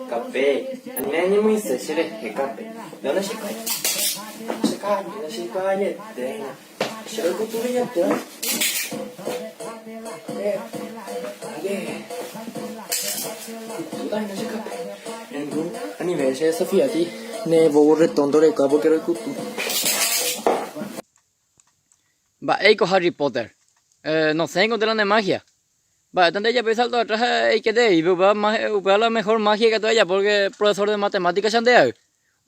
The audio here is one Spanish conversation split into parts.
Cape, anime muy se shere cape. No la chica. Chica, la chica ya te. Shiro kutu ya te. Sudah na chica. Engu anime se Sofia ti. Ne vorre tondore cabo che ero kutu. Va, eco Harry Potter. No sé, encontré la magia. Va, tanto ella pesa todo atrás y que te y va la mejor magia que toda ella porque el profesor de matemáticas chandea.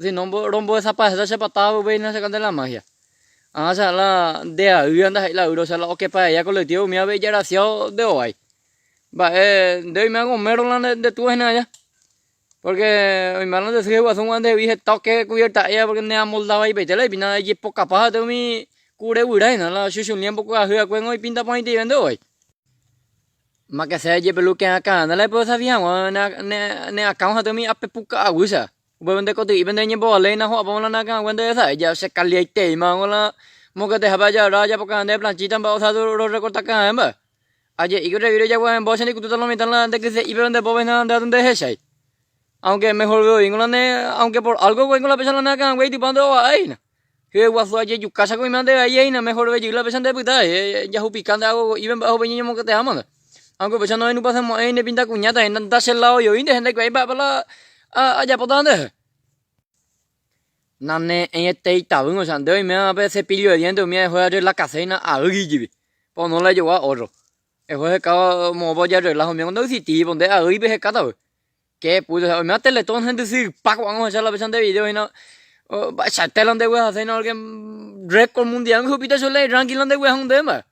Si no rompo esa pasa esa patada ve no se canta la magia. Ah, sea la de ahí anda la euro, sea la que para ella colectivo me había graciado de hoy. Va, de hoy me hago mero de tu en allá. Porque mi hermano decía que un ande dije toque cubierta ella porque me ha moldado y vete la y nada y poca paja de mi cure buray no la shushu ni poco a jugar con hoy pinta point y vende hoy. Mà cái xe dễ belu cái cả nó lại bớt sao vậy mà nè account hạt mi app puka agusa bên đây có tự bên đây như bỏ lên nó họ bảo là nó cái bên đây phải giờ sẽ cắt liệt tệ mà là một cái thế bây giờ ra giờ baka này plan chỉ tầm bao sao rồi rồi có tất cả em mà à giờ ý cái video giờ em bỏ xem đi cũng tụi mình là để cái gì bên đây bỏ bên đó để đây hết sảy aunque mejor veo ingola ne aunque por algo güey con la persona na cái güey tipo ando ahí na que guaso ayer yo casa con mi mande ahí na mejor ve yo la persona de puta ya hu picando algo y ven bajo peño que te amo aunque pues no hay no pasamos en de pinta cuñata en da el lado yo inde gente que va para allá por donde nane en este está bueno o sea de hoy me a veces pillo de dientes me dejó de la casena a hoy pues no le llevó a oro el juez cada mo voy a relajo me cuando si ti donde a hoy ve cada que pues me hace le ton gente si pa vamos a hacer la versión de video y no va a telan de güey hacer no que récord mundial que pita solo ranking de güey donde más